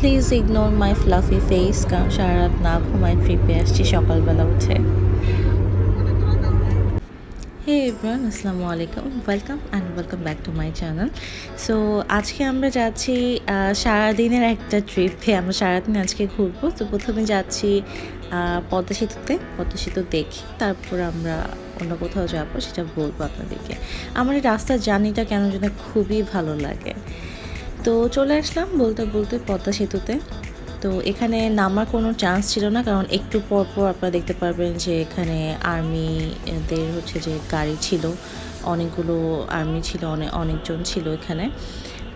Please ignore my fluffy face, কারণ সারা রাত না ঘুমায় ট্রিপে আসছি সকালবেলা উঠে। হে এভরিওয়ান, আসসালামু আলাইকুম, welcome back to my channel. So আজকে আমরা যাচ্ছি সারাদিনের একটা ট্রিপে। আমরা সারাদিন আজকে ঘুরবো। তো প্রথমে যাচ্ছি পদ্মা সেতু দেখি, তারপর আমরা অন্য কোথাও যাবো, সেটা বলবো আপনাদেরকে। আমার এই রাস্তার জার্নিটা কেন যেন খুবই ভালো লাগে। তো চলে আসলাম বলতে বলতে পদ্মা সেতুতে। তো এখানে নামার কোনো চান্স ছিল না, কারণ একটু পর পর আপনারা দেখতে পারবেন যে এখানে আর্মিদের হচ্ছে যে গাড়ি ছিল, অনেকগুলো আর্মি ছিল, অনেকজন ছিল এখানে।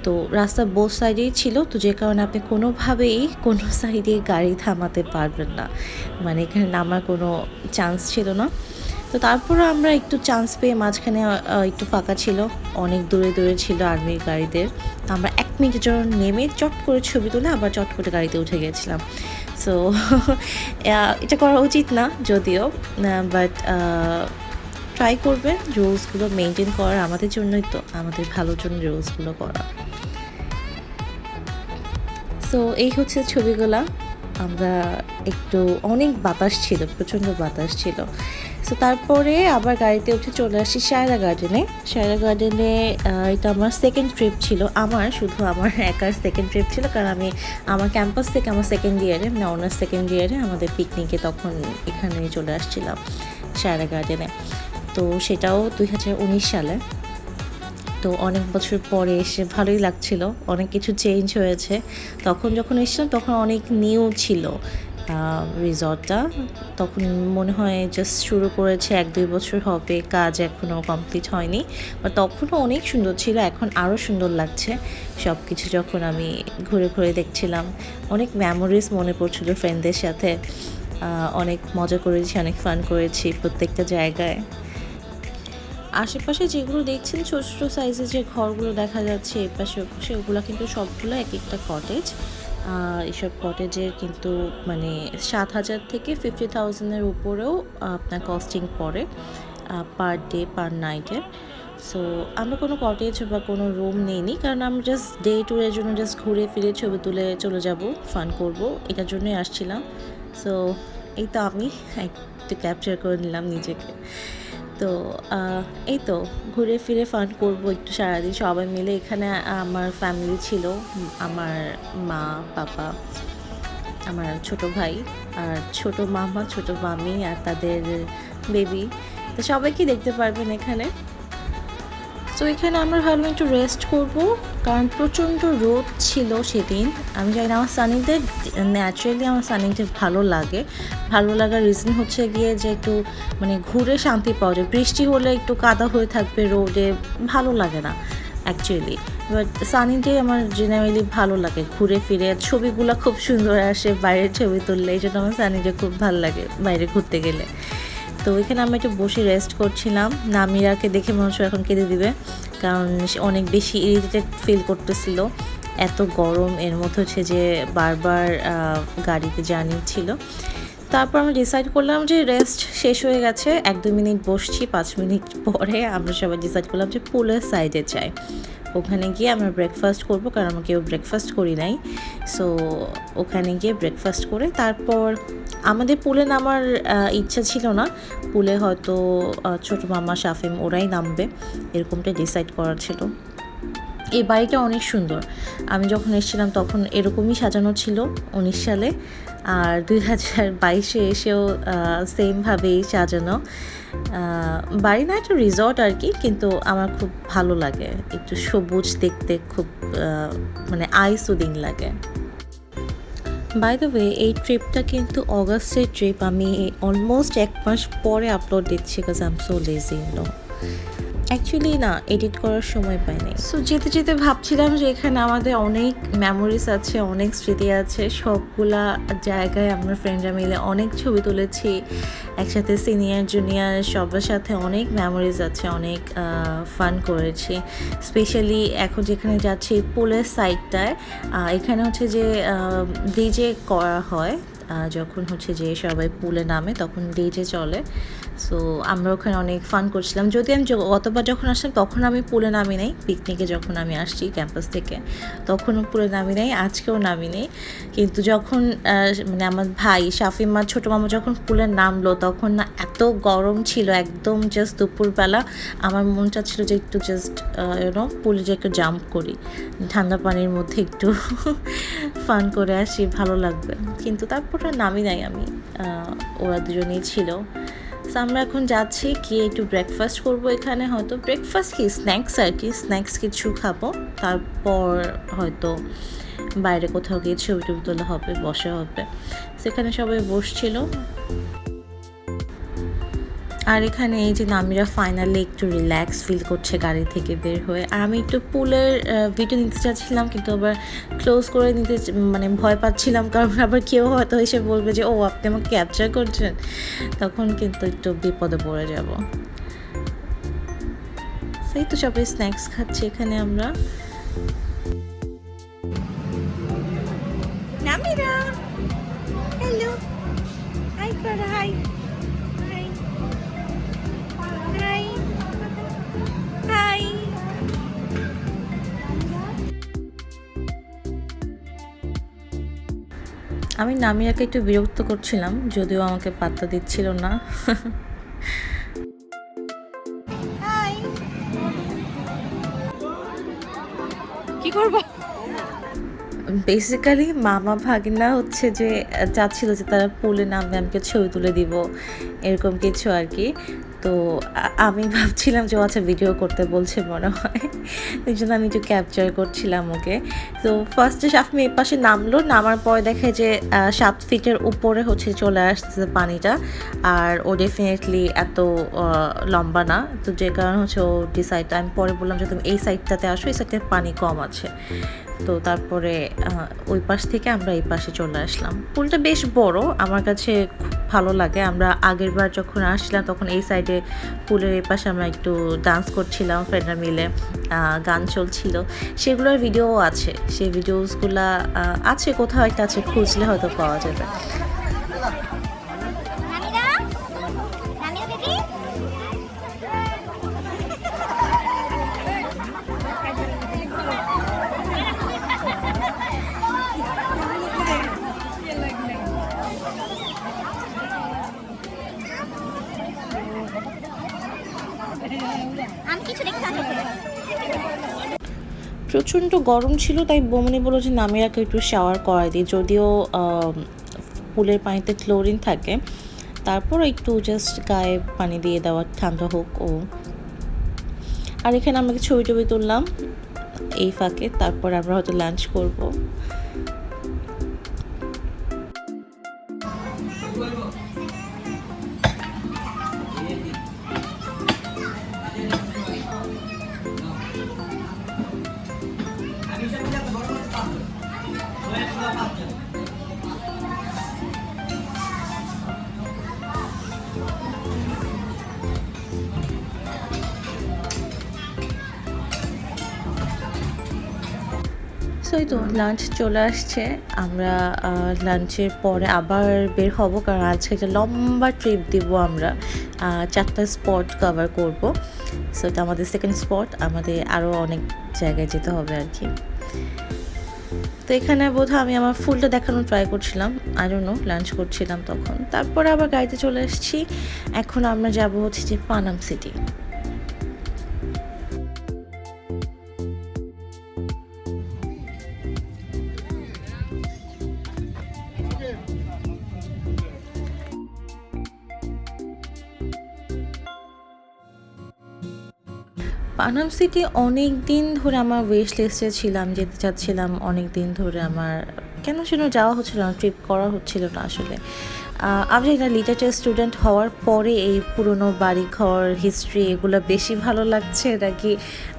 তো রাস্তা বোথ সাইডেই ছিল, তো যে কারণে আপনি কোনোভাবেই কোনো সাইডে গাড়ি থামাতে পারবেন না, মানে এখানে নামার কোনো চান্স ছিল না। তো তারপরে আমরা একটু চান্স পেয়ে মাঝখানে একটু ফাঁকা ছিল, অনেক দূরে দূরে ছিল আর্মির গাড়িদের। আমরা 1 মিনিটের জন্য নেমে চট করে ছবি তুলে আবার চট করে গাড়িতে উঠে গেছিলাম। সো এটা করা উচিত না যদিও, বাট ট্রাই করবেন রুলসগুলো মেনটেন করার। আমাদের জন্যই তো, আমাদের ভালোর জন্য রুলসগুলো করা। সো এই হচ্ছে ছবিগুলা। আমরা একটু অনেক বাতাস ছিল, প্রচণ্ড বাতাস ছিল। সো তারপরে আবার গাড়িতে উঠে চলে আসি শায়রা গার্ডেনে। এটা আমার সেকেন্ড ট্রিপ ছিল, শুধু আমার একার সেকেন্ড ট্রিপ ছিল, কারণ আমি আমার ক্যাম্পাস থেকে আমার সেকেন্ড ইয়ারে, মানে অনার্স সেকেন্ড ইয়ারে আমাদের পিকনিকে তখন এখানে চলে আসছিলাম শায়রা গার্ডেনে। তো সেটাও 2019 সালে। তো অনেক বছর পরে এসে ভালোই লাগছিল, অনেক কিছু চেঞ্জ হয়েছে। তখন যখন এসেছিলাম তখন অনেক নিউ ছিল রিসর্টটা। তখন মনে হয় জাস্ট শুরু করেছে, 1-2 বছর হবে, কাজ এখনও কমপ্লিট হয়নি। বাট তখনও অনেক সুন্দর ছিল, এখন আরও সুন্দর লাগছে সব কিছু। যখন আমি ঘুরে ঘুরে দেখছিলাম, অনেক মেমোরিজ মনে পড়ছিল ফ্রেন্ডদের সাথে। অনেক মজা করেছি, অনেক ফান করেছি প্রত্যেকটা জায়গায়। আশেপাশে যেগুলো দেখছেন ছোটো ছোটো সাইজের যে ঘরগুলো দেখা যাচ্ছে এপাশে ওপাশে, ওগুলো কিন্তু সবগুলো এক একটা কটেজ। এইসব কটেজের কিন্তু মানে 7,000 থেকে 50,000-এর উপরেও আপনার কস্টিং পড়ে পার ডে, পার নাইটের। সো আমরা কোনো কটেজ বা কোনো রুম নিইনি, কারণ আমরা জাস্ট ডে ট্যুরের জন্য জাস্ট ঘুরে ফিরে ছবি তুলে চলে যাব, ফান করব, এটার জন্যই আসছিলাম। সো এই তো আমি একটু ক্যাপচার করে নিলাম নিজেকে। তো এই তো ঘুরে ফিরে ফান করবো একটু সারাদিন সবাই মিলে। এখানে আমার ফ্যামিলি ছিল, আমার মা, বাবা, আমার ছোট ভাই, আর ছোট মামা, ছোট মামি আর তাদের বেবি। তো সবাইকে দেখতে পারবেন এখানে। সো এখানে আমরা ভাবলাম একটু রেস্ট করব, কারণ প্রচণ্ড রোদ ছিল সেদিন। আমি জানি না, আমার সানিতে ন্যাচারালি আমার সানিতে ভালো লাগার রিজন হচ্ছে গিয়ে যে একটু মানে ঘুরে শান্তি পাওয়া যায়। বৃষ্টি হলে একটু কাদা হয়ে থাকবে রোডে, ভালো লাগে না অ্যাকচুয়ালি। বাট সানিতে আমার জেনারেলি ভালো লাগে, ঘুরে ফিরে ছবিগুলো খুব সুন্দর আসে বাইরের ছবি তুললে, এই জন্য আমার সানিতে খুব ভালো লাগে বাইরে ঘুরতে গেলে। তো এখানে আমরা একটু বসে রেস্ট করছিলাম। নামিরাকে দেখে মনে হচ্ছে এখন কেঁদে দিবে, কারণ অনেক বেশি ইরিটেটেড ফিল করতেছিল, এত গরম, এর মধ্যে হচ্ছে যে বারবার গাড়িতে জার্নি ছিল। তারপর আমরা ডিসাইড করলাম যে রেস্ট শেষ হয়ে গেছে, 1-2 মিনিট বসছি, 5 মিনিট পরে আমরা সবাই ডিসাইড করলাম যে পুলের সাইডে যাই। ওখানে গিয়ে আমরা ব্রেকফাস্ট করবো, কারণ আমরা কেউ ব্রেকফাস্ট করি নাই। সো ওখানে গিয়ে ব্রেকফাস্ট করে তারপর আমাদের পুলে নামার ইচ্ছা ছিল না। পুলে হয়তো ছোটো মামা, শাফিম ওরাই নামবে, এরকমটা ডিসাইড করা ছিল। এই বাড়িটা অনেক সুন্দর, আমি যখন এসেছিলাম তখন এরকমই সাজানো ছিল 19 সালে, আর 2022-এ এসেও সেমভাবেই সাজানো। বাড়ি না, একটা রিসর্ট আর কি, কিন্তু আমার খুব ভালো লাগে, একটু সবুজ দেখতে খুব মানে আই সুদিং লাগে। বাই দ্য ওয়ে, এই ট্রিপটা কিন্তু অগাস্টের ট্রিপ, আমি অলমোস্ট 1 মাস পরে আপলোড দিচ্ছি, because I am so lazy actually না, এডিট করার সময় পাইনি। সো যেতে যেতে ভাবছিলাম যে এখানে আমাদের অনেক মেমোরিজ আছে, অনেক স্মৃতি আছে, সবগুলা জায়গায় আমরা ফ্রেন্ডরা মিলে অনেক ছবি তুলেছি একসাথে, সিনিয়র জুনিয়র সবার সাথে অনেক মেমোরিজ আছে, অনেক ফান করেছি। স্পেশালি এখন যেখানে যাচ্ছি পুলের সাইডটায়, এখানে হচ্ছে যে ডিজে করা হয়, যখন হচ্ছে যে সবাই পুলে নামে তখন ডিজে চলে। সো আমরা ওখানে অনেক ফান করছিলাম। যদি আমি গতবার যখন আসলাম তখন আমি পুলে নামি নাই, পিকনিকে যখন আমি আসছি ক্যাম্পাস থেকে তখনও পুলে নামি নাই, আজকেও নামি নেই। কিন্তু যখন মানে আমার ভাই শাফিমার ছোটো মামা যখন পুলে নামলো তখন না এত গরম ছিল, একদম জাস্ট দুপুরবেলা আমার মন চাচ্ছিল যে একটু জাস্ট পুলে যে একটু জাম্প করি, ঠান্ডা পানির মধ্যে একটু ফান করে আসি, ভালো লাগবে। কিন্তু তারপরে নামি নাই আমি, ওরা দুজনেই ছিল। সো আমরা এখন যাচ্ছি গিয়ে একটু ব্রেকফাস্ট করবো এখানে, হয়তো ব্রেকফাস্ট কি স্ন্যাক্স আর কি, স্ন্যাক্স কিছু খাবো, তারপর হয়তো বাইরে কোথাও গিয়ে ছবি টবি তোলা হবে, বসা হবে। সেখানে সবাই বসছিল। আর এখানে এই যে নামিরা ফাইনালি একটু রিল্যাক্স ফিল করছে গাড়ি থেকে বের হয়ে। আর আমি একটু পুলের ভিডিও নিতে চাচ্ছিলাম, কিন্তু আবার ক্লোজ করে নিতে মানে ভয় পাচ্ছিলাম, কারণ আবার কেউ হয়তো এসে বলবে যে ও আপনি আমাকে ক্যাপচার করছেন, তখন কিন্তু একটু বিপদে পড়ে যাব। সেই তো সবাই স্ন্যাক্স খাচ্ছি এখানে আমরা। নামিরা হ্যালো, হাই করো, হাই হাই হাই হাই। আমি নামিয়াকে একটু বিরক্ত করছিলাম, যদিও আমাকে পাত্তা দিচ্ছিল না। কি করব? বেসিক্যালি মামা ভাগিনা হচ্ছে যে চাচ্ছিল যে তারা পুলে নামবে, আমাকে ছবি তুলে দিব, এরকম কিছু আর কি। তো আমি ভাবছিলাম যে আচ্ছা ভিডিও করতে বলছে মনে হয়, এই জন্য আমি একটু ক্যাপচার করছিলাম ওকে। তো ফার্স্টে শাফমি এই পাশে নামলো, নামার পরে দেখে যে 7 ফিটের উপরে হচ্ছে চলে আসছে পানিটা, আর ও ডেফিনেটলি এত লম্বা না, তো যে কারণে হচ্ছে ও ডিসাইড, আমি পরে বললাম যে তুমি এই সাইডটাতে আসো, এই সাইডটাতে পানি কম আছে। তো তারপরে ওই পাশ থেকে আমরা এই পাশে চলে আসলাম। পুলটা বেশ বড়, আমার কাছে খুব ভালো লাগে। আমরা আগের বার যখন আসলাম তখন এই সাইডে পুলের এই পাশে আমরা একটু ডান্স করছিলাম ফ্রেন্ডরা মিলে, গান চলছিল, সেগুলোর ভিডিও আছে, সেই ভিডিওসগুলো আছে কোথাও একটা আছে, খুঁজলে হয়তো পাওয়া যাবে। প্রচণ্ড গরম ছিল, তাই বৌমনি বলল যে নামিরাকে একটু শাওয়ার করাই দিই, যদিও পুলের পানিতে ক্লোরিন থাকে, তারপর একটু জাস্ট গায়ে পানি দিয়ে দেওয়া, ঠান্ডা হোক ও। আর এখানে আমাকে ছবি টবি তুললাম এই ফাঁকে, তারপর আমরা হয়তো লাঞ্চ করবো। এই তো লাঞ্চ চলে আসছে, আমরা লাঞ্চের পরে আবার বের হব, কারণ আজকে একটা লম্বা ট্রিপ দিব আমরা, 4টা স্পট কভার করব। সো এটা আমাদের সেকেন্ড স্পট, আমাদের আরও অনেক জায়গায় যেতে হবে আর কি। তো এখানে বোধহয় আমি আমার ফুলটা দেখানোর ট্রাই করছিলাম, আই ডোন্ট নো, লাঞ্চ করছিলাম তখন। তারপরে আবার গাড়িতে চলে এসেছি, এখন আমরা যাব হচ্ছে যে পানাম সিটি। পানাম সিটি অনেক দিন ধরে আমার উইশ লিস্টে ছিলাম, যেতে চাচ্ছিলাম অনেক দিন ধরে, আমার কেন যেন যাওয়া হচ্ছিল না, ট্রিপ করা হচ্ছিল না আসলে। আমি এটা লিটারেচার স্টুডেন্ট হওয়ার পরে এই পুরনো বাড়ি ঘর হিস্ট্রি এগুলো বেশি ভালো লাগছে নাকি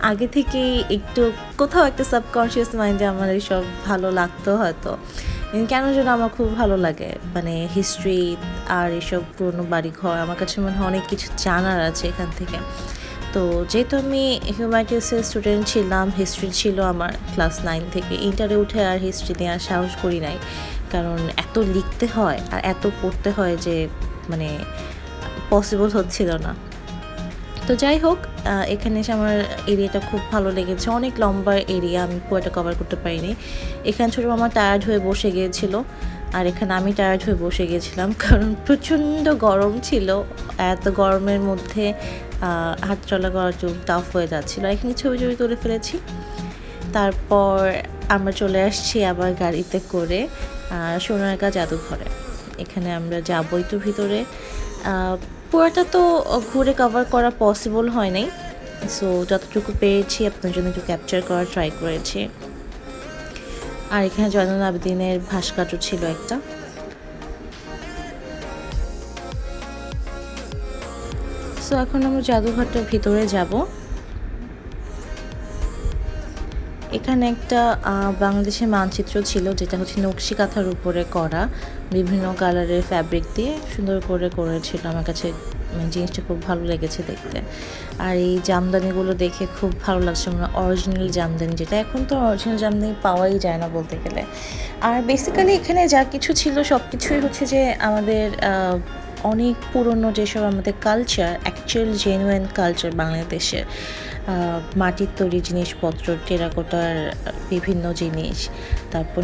আগে থেকেই একটু কোথাও একটা সাবকনশিয়াস মাইন্ডে আমার এইসব ভালো লাগতো হয়তো, কেন যেন আমার খুব ভালো লাগে, মানে হিস্ট্রি আর এইসব পুরনো বাড়ি ঘর, আমার কাছে মনে হয় অনেক কিছু জানার আছে এখান থেকে। তো যেহেতু আমি হিউম্যানিটিসের স্টুডেন্ট ছিলাম, হিস্ট্রি ছিল আমার ক্লাস 9 থেকে, ইন্টারে উঠে আর হিস্ট্রি নেওয়ার সাহস করি নাই, কারণ এত লিখতে হয় আর এত পড়তে হয় যে মানে পসিবল হচ্ছিল না। তো যাই হোক, এখানে এসে আমার এরিয়াটা খুব ভালো লেগেছে, অনেক লম্বা এরিয়া, আমি পুরোটা কভার করতে পারিনি। এখানে ছোটো মামা টায়ার্ড হয়ে বসে গিয়েছিল, আর এখানে আমি টায়ার্ড হয়ে বসে গিয়েছিলাম কারণ প্রচণ্ড গরম ছিল। এত গরমের মধ্যে হাঁটাচলা করা খুব টাফ হয়ে যাচ্ছিলো। এখানে ছবি তুলে ফেলেছি। তারপর আমরা চলে আসছি আবার গাড়িতে করে সোনারগাঁ জাদুঘরে। এখানে আমরা যাবই তো ভিতরে। পুরোটা তো ঘুরে কভার করা পসিবল হয় নাই, সো যতটুকু পেরেছি আপনার জন্য একটু ক্যাপচার করার ট্রাই করেছি। আর এখানে জয়নুল আবেদিনের ভাস্কর্য ছিল একটা। সো এখন আমরা জাদুঘরটার ভিতরে যাব। এখানে একটা বাংলাদেশের মানচিত্র ছিল, যেটা হচ্ছে নকশি কাঁথার উপরে করা, বিভিন্ন কালারের ফ্যাব্রিক দিয়ে সুন্দর করে করেছিল। আমার কাছে জিনিসটা খুব ভালো লেগেছে দেখতে। আর এই জামদানিগুলো দেখে খুব ভালো লাগছে, মানে অরিজিনাল জামদানি, যেটা এখন তো অরিজিনাল জামদানি পাওয়াই যায় না বলতে গেলে। আর বেসিক্যালি এখানে যা কিছু ছিল সব কিছুই হচ্ছে যে আমাদের অনেক পুরনো যেসব আমাদের কালচার, অ্যাকচুয়াল জেনুইন কালচার বাংলাদেশের, মাটির তৈরি জিনিসপত্র, টেরাকোটার বিভিন্ন জিনিস, তারপর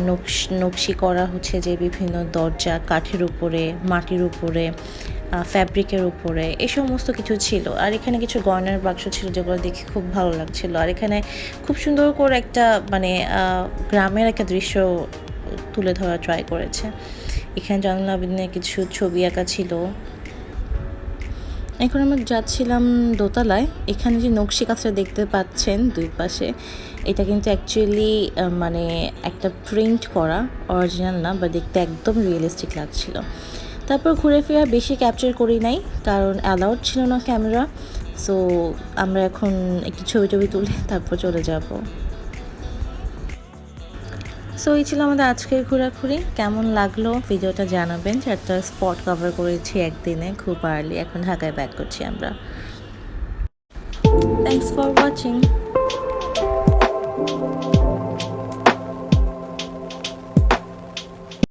নকশি করা হচ্ছে যে বিভিন্ন দরজা কাঠের উপরে, মাটির উপরে, ফ্যাব্রিকের উপরে, এই সমস্ত কিছু ছিল। আর এখানে কিছু গয়নার বাক্স ছিল যেগুলো দেখে খুব ভালো লাগছিল। আর এখানে খুব সুন্দর করে একটা মানে গ্রামের একটা দৃশ্য তুলে ধরা ট্রাই করেছে। এখানে জয়নুল আবেদিনের কিছু ছবি আঁকা ছিল। এখন আমরা যাচ্ছিলাম দোতলায়। এখানে যে নকশি কাঁথা দেখতে পাচ্ছেন দুই পাশে, এটা কিন্তু অ্যাকচুয়ালি মানে একটা প্রিন্ট করা, অরিজিনাল না, বা দেখতে একদম রিয়েলিস্টিক লাগছিল। তারপর ঘুরে ফিরে বেশি ক্যাপচার করি নাই, কারণ অ্যালাউড ছিল না ক্যামেরা। সো আমরা এখন একটু ছবি তুলে তারপর চলে যাব। সো এই ছিল আমাদের আজকের ঘোরাঘুরি। কেমন লাগলো ভিডিওটা জানাবেন। 4টা স্পট কভার করেছি একদিনে, খুব আর্লি। এখন ঢাকায় ব্যাক করছি আমরা। Thanks for watching.